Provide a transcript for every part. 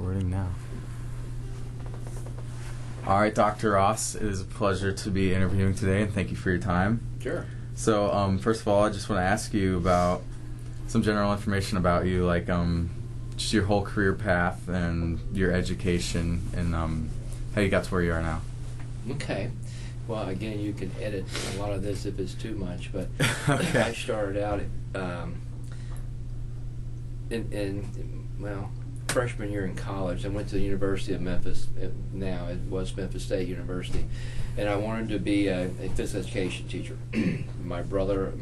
Recording now. All right, Dr. Ross, it is a pleasure to be interviewing today, and thank you for your time. Sure. So, first of all, I just want to ask you about some general information about you, like just your whole career path and your education, and how you got to where you are now. Okay. Well, again, you can edit a lot of this if it's too much, but Okay. I started out freshman year in college. I went to the University of Memphis. Now it was Memphis State University, and I wanted to be a physical education teacher. My brothers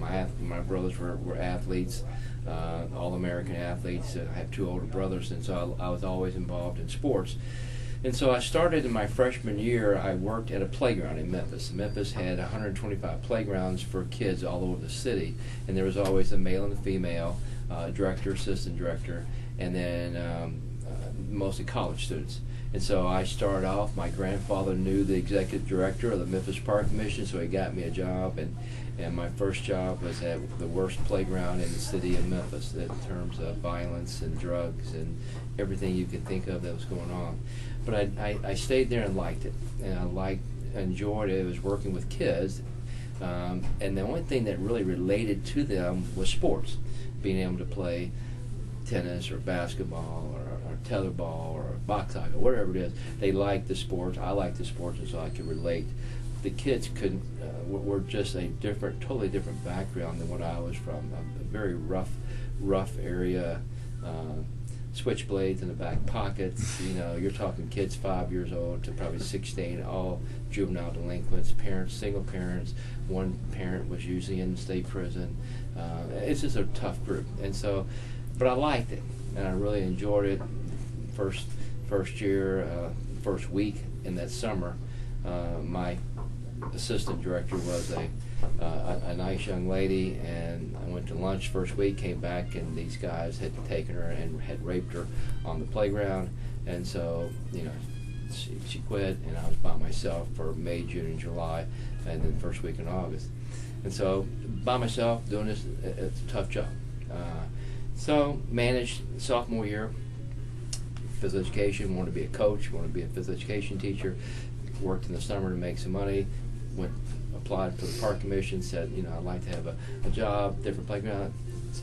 were athletes, all-American athletes. I have two older brothers, and so I was always involved in sports. And so I started in my freshman year. I worked at a playground in Memphis. Memphis had 125 playgrounds for kids all over the city, and there was always a male and a female, director, assistant director, and then mostly college students. And so I started off, my grandfather knew the executive director of the Memphis Park Commission, so he got me a job, and my first job was at the worst playground in the city of Memphis in terms of violence and drugs and everything you could think of that was going on. But I stayed there and liked it, and I enjoyed it. I was working with kids, and the only thing that really related to them was sports, being able to play tennis or basketball or tetherball or box hockey or whatever it is. They liked the sports. I liked the sports, and so I could relate. The kids couldn't. Were just a totally different background than what I was from. A very rough area. Switchblades in the back pockets. You know, you're talking kids 5 years old to probably 16, all juvenile delinquents, parents, single parents. One parent was usually in state prison. It's just a tough group, and so, but I liked it, and I really enjoyed it. First year, first week in that summer, my assistant director was a nice young lady, and I went to lunch first week, came back, and these guys had taken her and had raped her on the playground, and so, you know, she quit, and I was by myself for May, June, and July, and then first week in August. And so, by myself, doing this, it's a tough job. So, managed sophomore year, physical education, wanted to be a coach, wanted to be a physical education teacher, worked in the summer to make some money, applied for the park commission, said, you know, I'd like to have a job, different playground,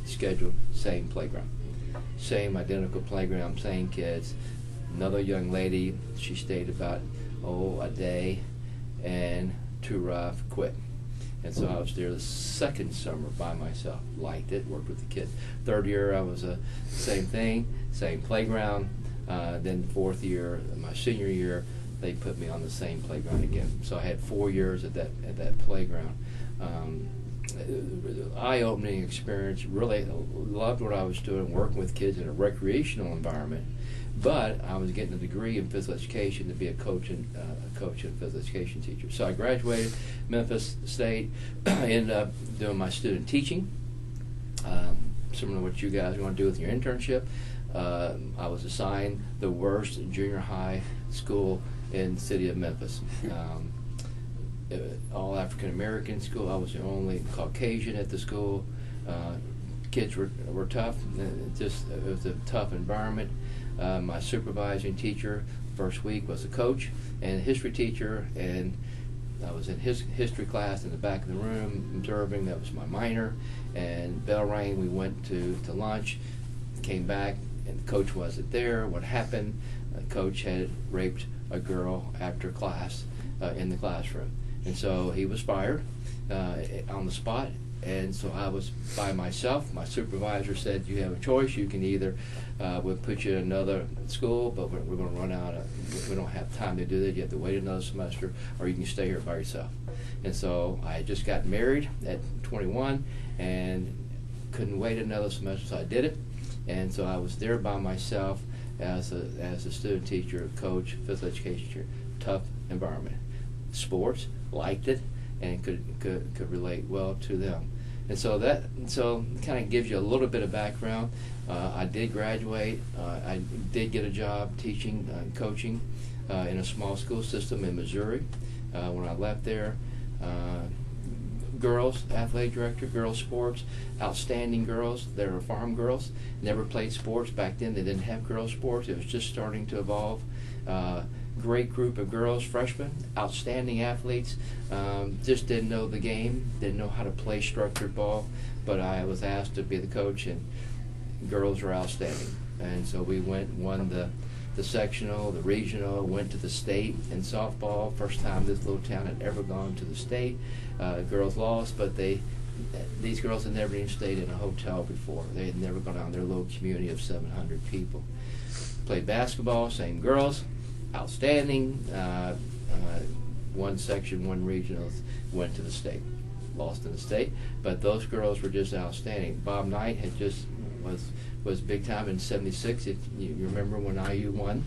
scheduled, same playground. Same identical playground, same kids. Another young lady, she stayed about, a day, and too rough, quit. And so I was there the second summer by myself, liked it, worked with the kids. Third year I was same thing, same playground. Then fourth year, my senior year, they put me on the same playground again. So I had 4 years at that playground. Eye-opening experience. Really loved what I was doing, working with kids in a recreational environment. But I was getting a degree in physical education to be a coach and physical education teacher. So I graduated Memphis State. I ended up doing my student teaching, similar to what you guys want to do with your internship. I was assigned the worst junior high school in the city of Memphis. All African American school. I was the only Caucasian at the school. Kids were tough. It was a tough environment. My supervising teacher first week was a coach and a history teacher, and I was in his history class in the back of the room observing. That was my minor. And bell rang. We went to lunch. Came back, and the coach wasn't there. What happened? The coach had raped a girl after class in the classroom, and so he was fired on the spot. And so I was by myself. My supervisor said, "You have a choice. You can either we'll put you in another school, but we're going to run out of. We don't have time to do that. You have to wait another semester, or you can stay here by yourself." And so I had just got married at 21, and couldn't wait another semester, so I did it. And so I was there by myself as a student teacher, coach, physical education teacher. Tough environment. Sports, liked it, and could relate well to them. And so kind of gives you a little bit of background. I did graduate. I did get a job teaching and coaching in a small school system in Missouri. When I left there, girls, athletic director, girls sports, outstanding girls. They were farm girls, never played sports. Back then they didn't have girls sports. It was just starting to evolve. Great group of girls, freshmen, outstanding athletes. Just didn't know the game, didn't know how to play structured ball, but I was asked to be the coach, and girls were outstanding. And so we won the sectional, the regional, went to the state in softball. First time this little town had ever gone to the state. Girls lost, but these girls had never even stayed in a hotel before. They had never gone out in their little community of 700 people. Played basketball, same girls, outstanding. One section, one regional, went to the state. Lost in the state, but those girls were just outstanding. Bob Knight had just was big time in '76. If you remember when IU won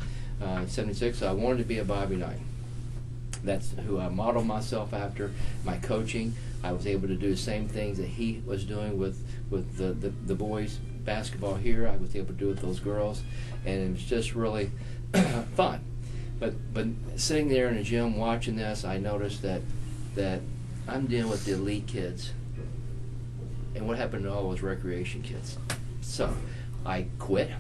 '76, so I wanted to be a Bobby Knight. That's who I modeled myself after. My coaching, I was able to do the same things that he was doing with the boys basketball here. I was able to do with those girls, and it was just really fun. But sitting there in the gym watching this, I noticed that I'm dealing with the elite kids, and what happened to all those recreation kids? So I quit.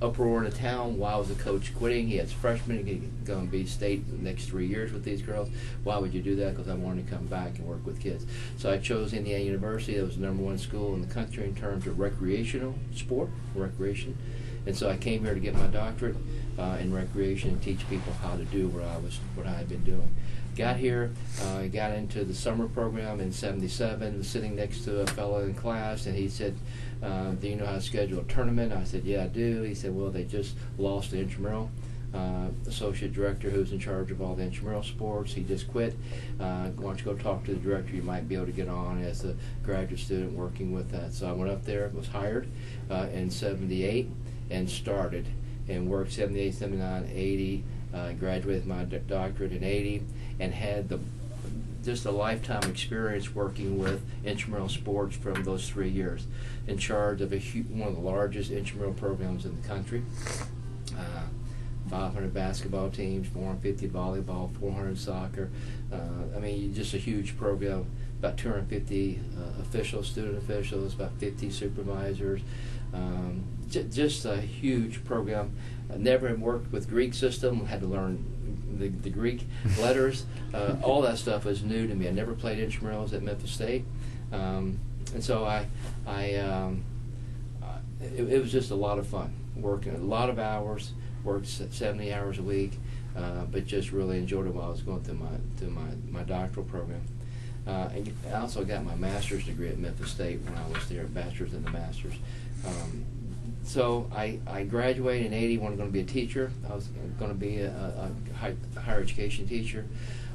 Uproar in the town. Why was the coach quitting? He has freshmen going to be state the next 3 years with these girls. Why would you do that? Because I wanted to come back and work with kids. So I chose Indiana University. It was the #1 school in the country in terms of recreation. And so I came here to get my doctorate in recreation and teach people how to do what I had been doing. Got here, got into the summer program in '77, was sitting next to a fellow in class, and he said, do you know how to schedule a tournament? I said, yeah, I do. He said, well, they just lost the intramural associate director who's in charge of all the intramural sports. He just quit. Why don't you go talk to the director? You might be able to get on as a graduate student working with that. So I went up there, was hired in '78, and started and worked '78, '79, '80, graduated my doctorate in '80, and had just a lifetime experience working with intramural sports from those 3 years. In charge of one of the largest intramural programs in the country. 500 basketball teams, 450 volleyball, 400 soccer. Just a huge program. About 250 student officials, about 50 supervisors. Just a huge program. I never worked with Greek system. Had to learn the Greek letters. All that stuff was new to me. I never played intramurals at Memphis State, and so it was just a lot of fun. Working a lot of hours, worked 70 hours a week, but just really enjoyed it while I was going through my doctoral program. And I also got my master's degree at Memphis State when I was there, bachelor's and the master's. So I graduated in '80, wanted to be a teacher. I was going to be a higher education teacher.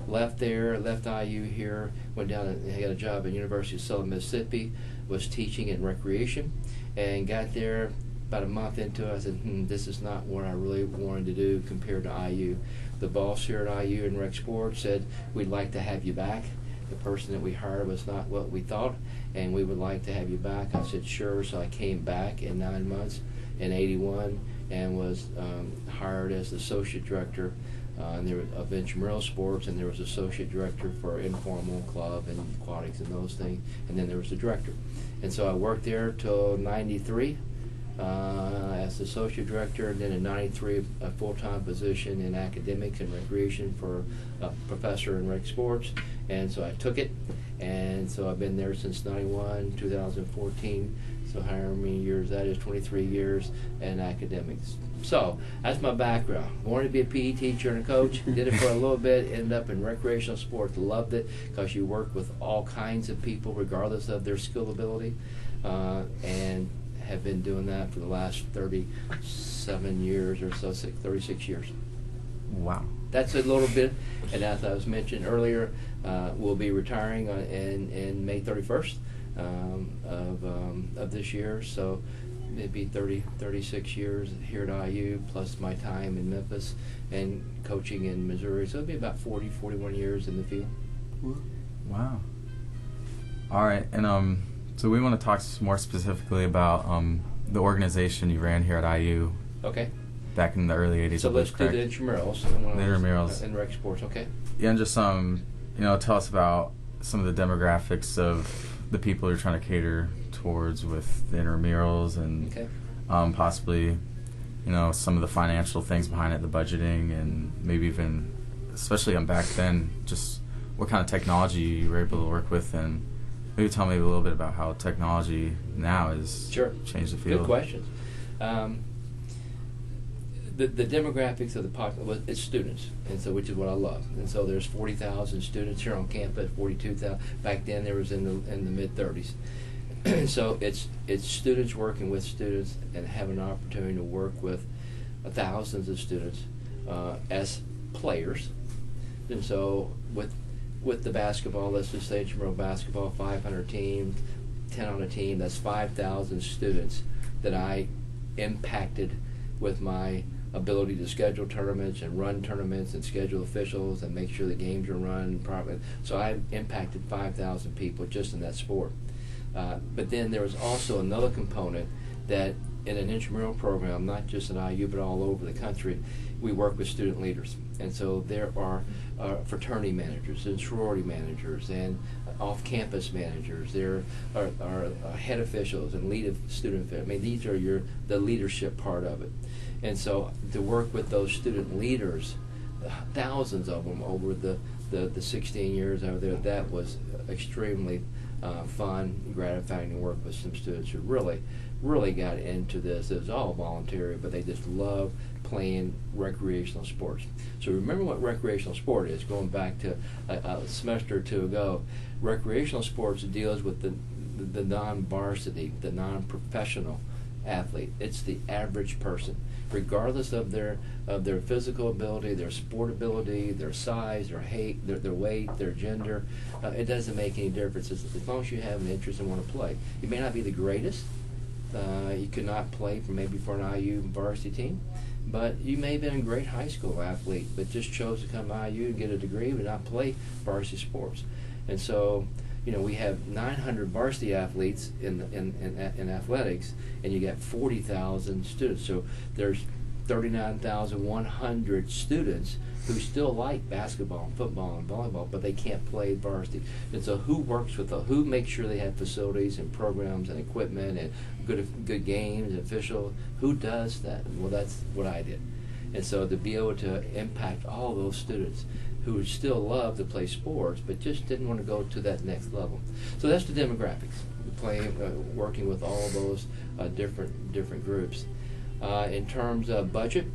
Left IU here, went down and got a job at University of Southern Mississippi, was teaching in recreation, and got there about a month into it. I said, this is not what I really wanted to do compared to IU. The boss here at IU in Rec Sports said, we'd like to have you back. The person that we hired was not what we thought, and we would like to have you back. I said, sure. So I came back in 9 months in '81 and was hired as the associate director of intramural sports, and there was associate director for informal club and aquatics and those things, and then there was the director. And so I worked there till '93 as the associate director, and then in '93 a full-time position in academics and recreation for a professor in rec sports. And so I took it, and so I've been there since '91, 2014. So however many years that is, 23 years in academics. So that's my background. Wanted to be a PE teacher and a coach. Did it for a little bit. Ended up in recreational sports. Loved it because you work with all kinds of people regardless of their skill ability, and have been doing that for the last 37 years or so, 36 years. Wow. That's a little bit, and as I was mentioned earlier, we'll be retiring in May 31st of this year, so maybe 36 years here at IU, plus my time in Memphis and coaching in Missouri, so it'll be about 41 years in the field. Wow. All right, and so we want to talk more specifically about the organization you ran here at IU. Okay. Back in the early '80s. So let's do the intramurals. The intramurals. And rec sports, okay? Yeah, and just tell us about some of the demographics of the people you're trying to cater towards with the intramurals and Okay. Possibly, some of the financial things behind it, the budgeting, and maybe even, especially back then, just what kind of technology you were able to work with, and maybe tell me a little bit about how technology now has changed the field. Good questions. The demographics of the population, it's students, and so which is what I love. And so there's 40,000 students here on campus, 42,000. Back then there was in the mid 30s. So it's students working with students and having an opportunity to work with thousands of students as players. And so with the basketball, let's just say intramural basketball, 500 teams, 10 on a team, that's 5,000 students that I impacted with my ability to schedule tournaments and run tournaments and schedule officials and make sure the games are run properly. So I impacted 5,000 people just in that sport. But then there was also another component that in an intramural program, not just at IU but all over the country, we work with student leaders. And so there are fraternity managers and sorority managers and off-campus managers. There are head officials and lead student officials. I mean, these are the leadership part of it. And so to work with those student leaders, thousands of them over the 16 years over there, that was extremely fun, gratifying to work with some students who really got into this. It was all voluntary, but they just love playing recreational sports. So remember what recreational sport is. Going back to a semester or two ago, recreational sports deals with the non-varsity, the non-professional athlete. It's the average person, regardless of their physical ability, their sport ability, their size, their weight, their gender. It doesn't make any difference as long as you have an interest and want to play. You may not be the greatest. You could not play maybe for an IU varsity team, but you may have been a great high school athlete, but just chose to come to IU and get a degree but not play varsity sports. And so, we have 900 varsity athletes in athletics, and you got 40,000 students. So there's 39,100 students who still like basketball and football and volleyball, but they can't play varsity. And so who works with them? Who makes sure they have facilities and programs and equipment and good games and officials? Who does that? Well, that's what I did. And so to be able to impact all those students who would still love to play sports but just didn't want to go to that next level. So that's the demographics, working with all of those different groups. In terms of budget,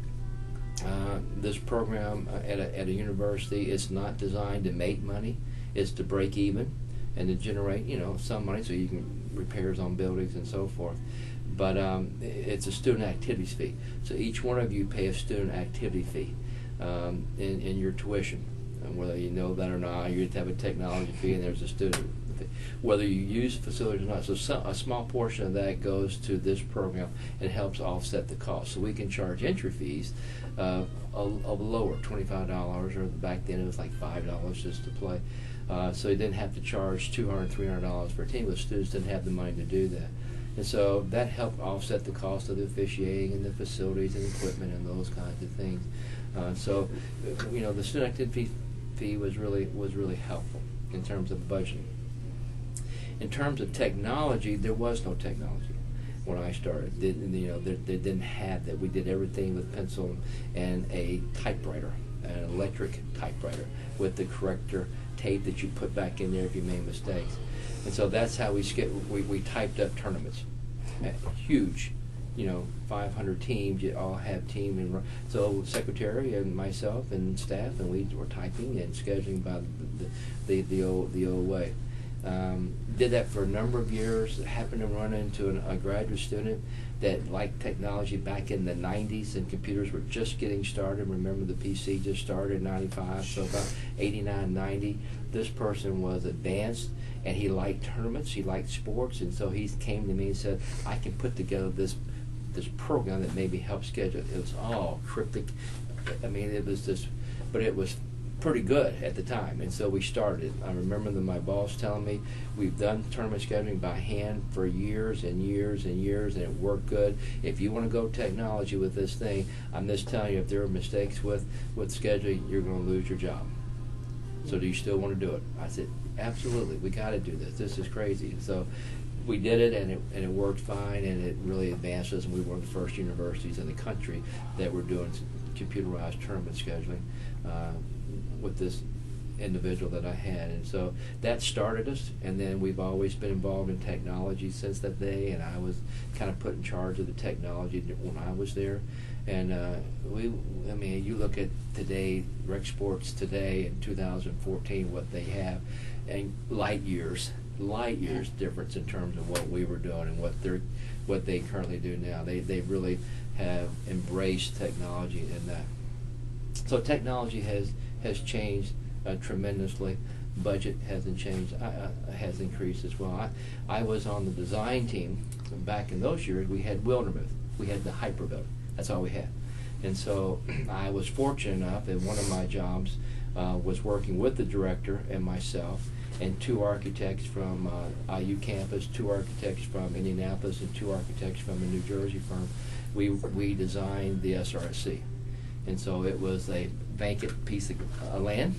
this program at a university is not designed to make money. It's to break even and to generate some money so you can repairs on buildings and so forth. But it's a student activities fee. So each one of you pay a student activity fee in your tuition. And whether you know that or not, you have a technology fee and there's a student fee. Whether you use facilities or not, so a small portion of that goes to this program and helps offset the cost. So we can charge entry fees a lower, $25, or back then it was like $5 just to play. So you didn't have to charge $200, $300 for a team, but students didn't have the money to do that. And so that helped offset the cost of the officiating and the facilities and equipment and those kinds of things. So the student activity fee was really helpful in terms of budgeting. In terms of technology, there was no technology when I started. They didn't have that. We did everything with pencil and a typewriter, an electric typewriter with the corrector tape that you put back in there if you made mistakes. And so that's how we typed up tournaments. Huge, 500 teams. You all have team, and so secretary and myself and staff, and we were typing and scheduling by the old way. Did that for a number of years. Happened to run into a graduate student that liked technology back in the 90s, and computers were just getting started. Remember, the PC just started in 95, so about 89, 90. This person was advanced, and he liked tournaments, he liked sports, and so he came to me and said, I can put together this program that maybe helps schedule. It was all cryptic. I mean, it was just, but it was pretty good at the time, and so we started. I remember my boss telling me, we've done tournament scheduling by hand for years and years and years, and it worked good. If you want to go technology with this thing, I'm just telling you, if there are mistakes with scheduling, you're going to lose your job. So do you still want to do it? I said, absolutely. We got to do this. This is crazy. So we did it, and it worked fine, and it really advanced us. And we were one of the first universities in the country that were doing computerized tournament scheduling with this individual that I had. And so that started us, and then we've always been involved in technology since that day, and I was kind of put in charge of the technology when I was there. And I mean, you look at today, rec sports today in 2014, what they have, and light years difference in terms of what we were doing and what they currently do now. They really have embraced technology in that. So technology has changed tremendously. Budget hasn't changed, has increased as well. I was on the design team back in those years. We had Wildermuth. We had the Hyperbuilder. That's all we had. And so I was fortunate enough that one of my jobs was working with the director and myself and two architects from IU campus, two architects from Indianapolis, and two architects from a New Jersey firm. We designed the SRSC. And so it was a vacant piece of land,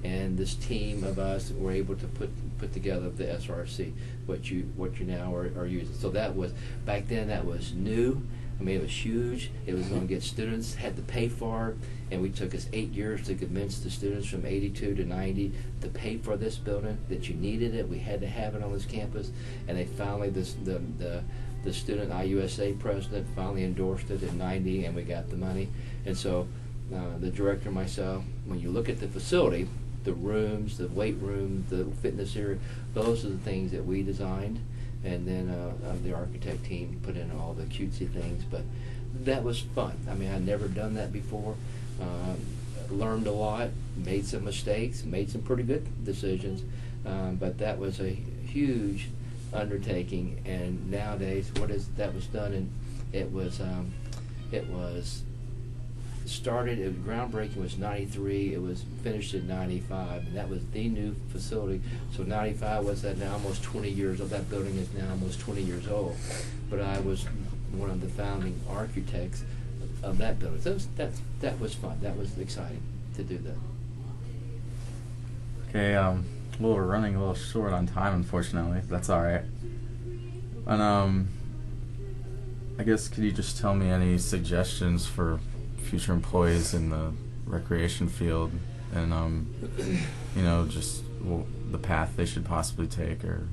and this team of us were able to put together the SRC, what you now are using. So that was, back then, that was new. I mean, it was huge. It was going to get students, had to pay for it, and we took us 8 years to convince the students from 82 to 90 to pay for this building, that you needed it. We had to have it on this campus, and they finally, the student IUSA president finally endorsed it in 90, and we got the money. And so the director and myself, when you look at the facility, the rooms, the weight room, the fitness area, those are the things that we designed. And then the architect team put in all the cutesy things. But that was fun. I mean, I'd never done that before. Learned a lot, made some mistakes, made some pretty good decisions. But that was a huge undertaking. And nowadays, that was done, and it was started, groundbreaking was 93, it was finished in 95, and that was the new facility. So 95 was that, now almost 20 years old. That building is now almost 20 years old. But I was one of the founding architects of that building. So that was fun. That was exciting to do that. Okay, well, we're running a little short on time, unfortunately. That's all right. And I guess, could you just tell me any suggestions for future employees in the recreation field, and just the path they should possibly take, or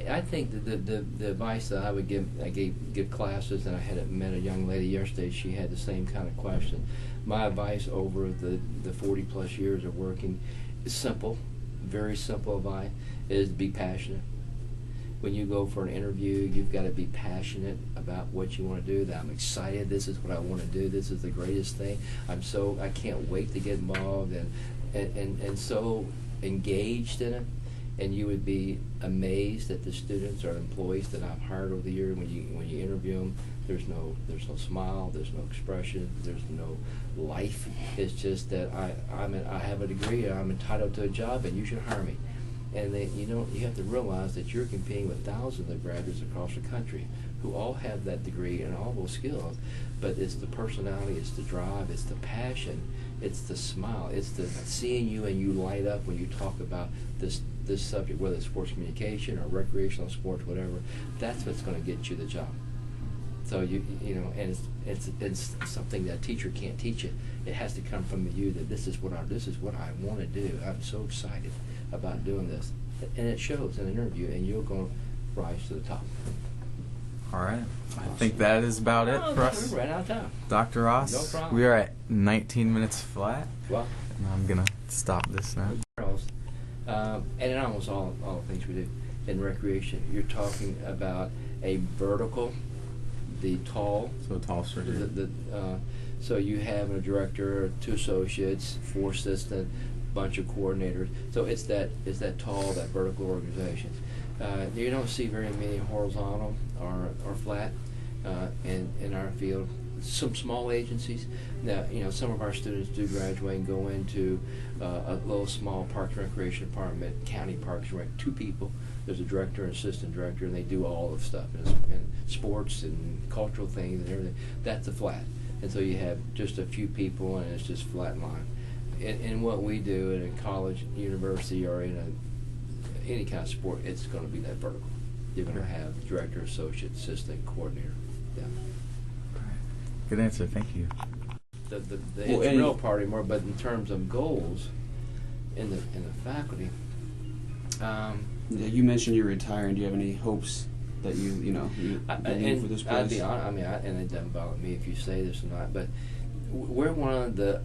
I think that the advice that I would give, I give classes, and I had met a young lady yesterday. She had the same kind of question. My advice over the 40 plus years of working is simple, very simple advice, is be passionate. When you go for an interview, you've got to be passionate about what you want to do. That I'm excited. This is what I want to do. This is the greatest thing. I can't wait to get involved, and so engaged in it. And you would be amazed at the students or employees that I've hired over the years. When you interview them, there's no smile, there's no expression, there's no life. It's just that I have a degree, I'm entitled to a job, and you should hire me. And you have to realize that you're competing with thousands of graduates across the country who all have that degree and all those skills, but it's the personality, it's the drive, it's the passion, it's the smile, it's the seeing you and you light up when you talk about this subject, whether it's sports communication or recreational sports, whatever. That's what's going to get you the job. So and it's something that a teacher can't teach you. It has to come from you, that this is what I want to do. I'm so excited about doing this, and it shows in an interview, and you're going to rise to the top. All right. I think that is about it for us. We're right out of time. Dr. Ross, No problem. we are at 19 minutes flat. Well, And I'm going to stop this now. and in almost all the things we do in recreation, you're talking about a vertical, the tall. So tall surgery. So you have a director, 2 associates, 4 assistants, bunch of coordinators. So it's that tall, that vertical organization. You don't see very many horizontal or flat in our field. Some small agencies. Now, some of our students do graduate and go into a little small Parks and Recreation Department, county parks, right? 2 people. There's a director and assistant director, and they do all of stuff, and sports and cultural things and everything. That's a flat. And so you have just a few people, and it's just flat line. in what we do in a college, university, or in any kind of sport, it's going to be that vertical. You're going to have director, associate, assistant, coordinator. Yeah. Good answer. Thank you. The intramural part anymore, but in terms of goals in the faculty. You mentioned you're retiring. Do you have any hopes that you leave for this place? I'd be honest, and it doesn't bother me if you say this or not, but we're one of the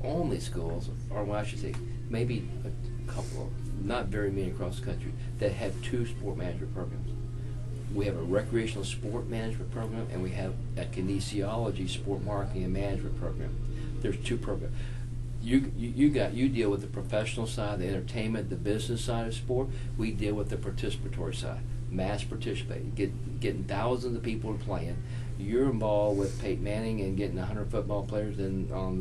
only schools, or well, I should say, maybe a couple, not very many across the country, that have 2 sport management programs. We have a recreational sport management program, and we have a kinesiology sport marketing and management program. There's 2 programs. You deal with the professional side, the entertainment, the business side of sport. We deal with the participatory side, mass participating, getting thousands of people playing. You're involved with Peyton Manning and getting 100 football players on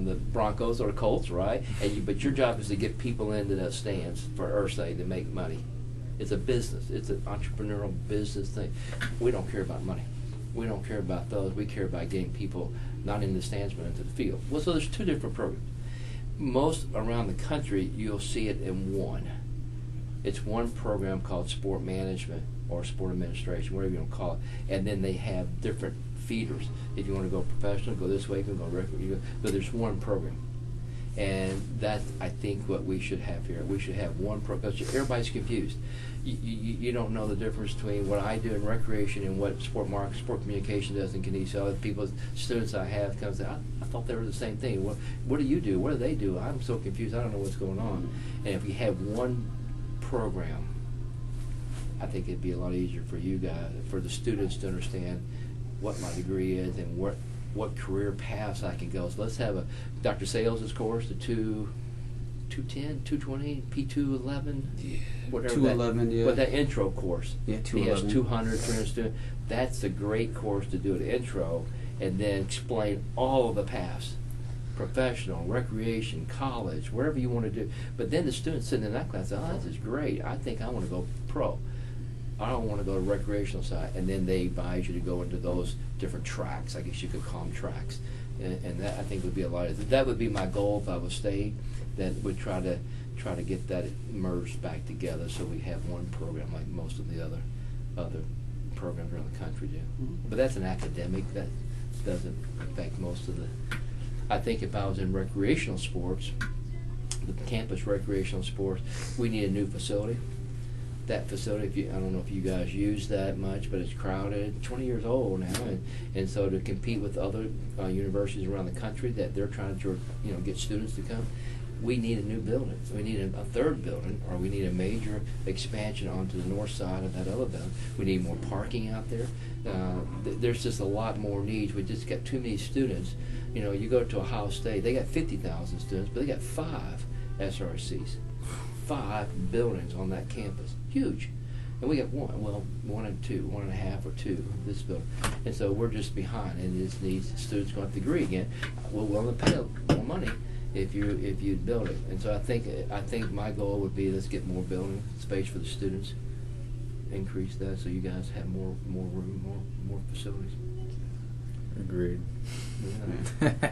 the Broncos or Colts, right? But your job is to get people into those stands for Earthside to make money. It's a business. It's an entrepreneurial business thing. We don't care about money. We don't care about those. We care about getting people not in the stands but into the field. Well, so there's 2 different programs. Most around the country, you'll see it in one. It's one program called sport management or sport administration, whatever you want to call it. And then they have different feeders. If you want to go professional, go this way. If you want to go recreational, but there's one program. And that's, I think, what we should have here. We should have one program. Everybody's confused. You don't know the difference between what I do in recreation and what sport communication does in kinesiology. People, students I have come and say, I thought they were the same thing. What do you do? What do they do? I'm so confused. I don't know what's going on. And if we have one program, I think it'd be a lot easier for you guys, for the students to understand what my degree is and what career paths I can go. So let's have a Dr. Sales' course, the 210, 220, P211, whatever 211, yeah. But that intro course. Yeah, 211. He has 200, 300 students. That's a great course to do an intro and then explain all of the paths. Professional, recreation, college, wherever you want to do. But then the students sitting in that class say, this is great. I think I want to go pro. I don't want to go to the recreational side. And then they advise you to go into those different tracks. I guess you could call them tracks. And that, I think, would be a lot of, that would be my goal if I was staying, that would try to get that merged back together so we have one program like most of the other programs around the country do. Mm-hmm. But that's an academic. That doesn't affect most of the, I think if I was in recreational sports, the campus recreational sports, we need a new facility. That facility, I don't know if you guys use that much, but it's crowded, 20 years old now, and so to compete with other universities around the country that they're trying to get students to come, we need a new building. We need a third building, or we need a major expansion onto the north side of that other building. We need more parking out there. There's just a lot more needs. We just got too many students. You go to Ohio State, they got 50,000 students, but they got 5 SRCs. 5 buildings on that campus. Huge. And we got 1 and 2, 1.5 or 2 this building. And so we're just behind, and it just needs students going to degree again. We're willing to pay more money if you build it. And so I think my goal would be, let's get more building space for the students, increase that so you guys have more room, more facilities. Agreed. Yeah.